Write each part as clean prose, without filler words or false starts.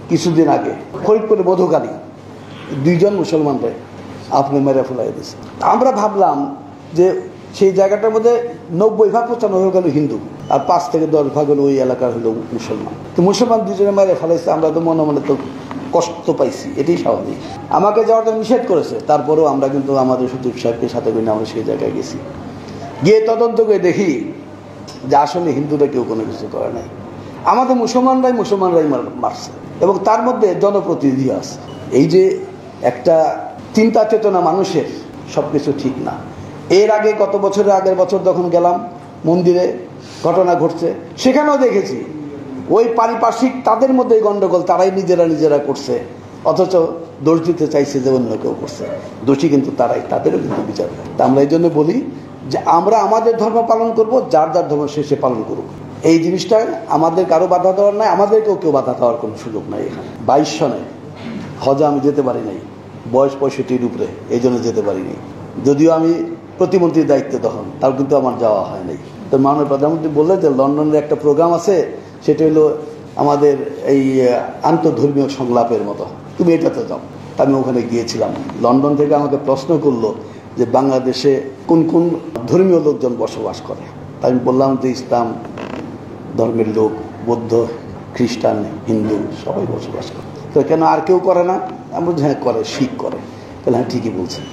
কিছুদিন আগে ফরিদপুরে মধুকালী 2 জন মুসলমানরা আপনি মেরে ফেলাই দিয়েছে। আমরা ভাবলাম যে সেই জায়গাটার মধ্যে 90-95 গেল হিন্দু, আর 5 থেকে 10 ভাগ হলো ওই এলাকার হলো মুসলমান। তো মুসলমান 2 জনে মেরে ফেলাইছে, আমরা তো মনে মনে তো কষ্ট পাইছি, এটাই স্বাভাবিক। আমাকে যাওয়াটা নিষেধ করেছে, তারপরেও আমরা কিন্তু আমাদের সচিব সাহেবকে সাথে করে আমরা সেই জায়গায় গেছি। গিয়ে তদন্ত করে দেখি যে আসলে হিন্দুরা কেউ কোনো কিছু করে নাই, আমাদের মুসলমানরাই মারছে, এবং তার মধ্যে জনপ্রতিনিধি আছে। এই যে একটা চিন্তা চেতনা মানুষের, সব কিছু ঠিক না। এর আগে গত বছরের আগের বছর যখন গেলাম মন্দিরে ঘটনা ঘটছে, সেখানেও দেখেছি ওই পারিপার্শ্বিক তাদের মধ্যে গণ্ডগোল, তারাই নিজেরা করছে, অথচ দোষ দিতে চাইছে যে অন্য কেউ করছে। দোষী কিন্তু তারাই, তাদেরও কিন্তু বিচার হয়। তা আমরা এই জন্য বলি যে আমরা আমাদের ধর্ম পালন করব, যার যার ধর্ম সে পালন করুক। এই জিনিসটা আমাদের কারো বাধা দেওয়ার নাই, আমাদেরকেও কেউ বাধা দেওয়ার কোনো সুযোগ নাই। এখানে 22 সনে হজে আমি যেতে পারি নাই, বয়স 65-র উপরে, এই জন্য যেতে পারিনি। যদিও আমি প্রতিমন্ত্রীর দায়িত্বে তখন, তাও কিন্তু আমার যাওয়া হয় নাই। তো মাননীয় প্রধানমন্ত্রী বললেন যে লন্ডনের একটা প্রোগ্রাম আছে, সেটা হলো আমাদের এই আন্তঃধর্মীয় সংলাপের মতো, তুমি এটাতে যাও। আমি ওখানে গিয়েছিলাম। লন্ডন থেকে আমাকে প্রশ্ন করলো যে বাংলাদেশে কোন কোন ধর্মীয় লোকজন বসবাস করে। তাই আমি বললাম যে ইসলাম ধর্মের লোক, বৌদ্ধ, খ্রিস্টান, হিন্দু সবাই বসবাস করে। তো কেন আর কেউ করে না? আমরা হ্যাঁ করে, শিখ করে। তাহলে হ্যাঁ ঠিকই বলছেন।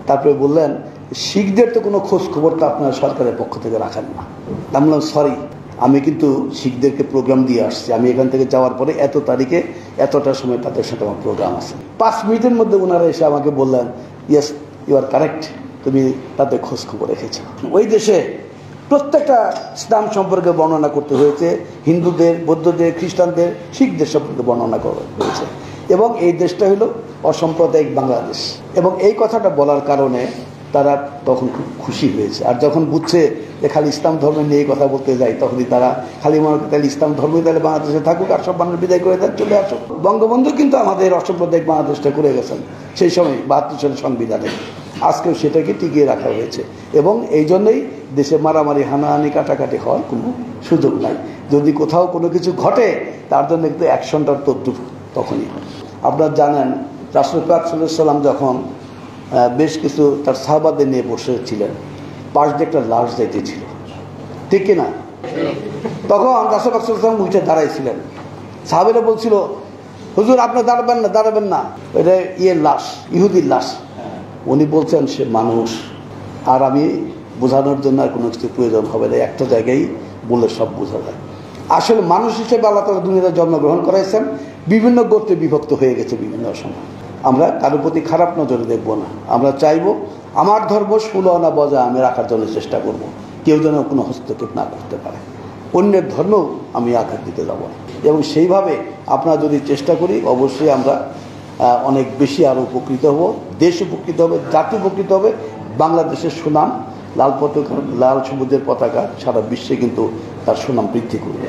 তারপরে বললেন শিখদের তো কোনো খোঁজ খবর তো আপনারা সরকারের পক্ষ থেকে রাখেন না। আমি বললাম সরি, আমি কিন্তু শিখদেরকে প্রোগ্রাম দিয়ে আসছি। আমি এখান থেকে যাওয়ার পরে এত তারিখে এতটার সময় তাদের সাথে আমার প্রোগ্রাম আছে। 5 মিনিটের মধ্যে ওনারা এসে আমাকে বললেন ইয়েস ইউ আর কারেক্ট, তুমি তাদের খোঁজ খবর রেখেছ। ওই দেশে প্রত্যেকটা ইসলাম সম্পর্কে বর্ণনা করতে হয়েছে, হিন্দুদের, বৌদ্ধদের, খ্রিস্টানদের, শিখদের সম্পর্কে বর্ণনা করা হয়েছে। এবং এই দেশটা হলো অসাম্প্রদায়িক বাংলাদেশ। এবং এই কথাটা বলার কারণে তারা তখন খুব খুশি হয়েছে। আর যখন বুঝছে যে খালি ইসলাম ধর্ম নিয়ে কথা বলতে যাই, তখনই তারা খালি মনে করে তাহলে ইসলাম ধর্মই তাহলে বাংলাদেশে থাকুক, আর সব মানুষ বিদায় করে দেন, চলে আসুক। বঙ্গবন্ধু কিন্তু আমাদের অসাম্প্রদায়িক বাংলাদেশটা করে গেছেন সেই সময় 72 সালের সংবিধানে। আজকেও সেটাকে টিকিয়ে রাখা হয়েছে, এবং এই জন্যই দেশে মারামারি, হানাহানি, কাটাকাটি হওয়ার কোনো সুযোগ নাই। যদি কোথাও কোনো কিছু ঘটে, তার জন্য একটু অ্যাকশনটার তখনই। আপনারা জানেন রাসূল পাক সাল্লাল্লাহু আলাইহি ওয়াসাল্লাম যখন বেশ কিছু তার সাহাবাদের নিয়ে বসেছিলেন, পাশ দিয়ে একটা লাশ যাইতেছিল, ঠিক কিনা? তখন রাসূল পাক সাল্লাল্লাহু আলাইহি ওয়াসাল্লাম উঠে দাঁড়াইছিলেন। সাহাবীরা বলছিল হুজুর আপনি দাঁড়াবেন না, এটা লাশ, ইহুদির লাশ। উনি বলছেন সে মানুষ, আর আমি বোঝানোর জন্য আর কোনো কিছু প্রয়োজন হবে না, একটা জায়গায় বলে সব বোঝা যায়। আসলে মানুষ হিসেবে আল্লাহ তাআলা দুনিয়াতে জন্মগ্রহণ করাইছেন, বিভিন্ন গোত্রে বিভক্ত হয়ে গেছে বিভিন্ন সময়। আমরা কারোর প্রতি খারাপ নজরে দেখব না। আমরা চাইব আমার ধর্ম সুলনা বজায় আমি রাখার জন্য চেষ্টা করব, কেউ যেন কোনো হস্তক্ষেপ না করতে পারে। অন্যের ধর্ম আমি আঘাত দিতে যাব না। এবং সেইভাবে আপনারা যদি চেষ্টা করি, অবশ্যই আমরা অনেক বেশি আরও উপকৃত হব, দেশ উপকৃত হবে, জাতি উপকৃত হবে। বাংলাদেশের সুনাম লাল সবুজের পতাকা সারা বিশ্বে কিন্তু তার সুনাম বৃদ্ধি করবে।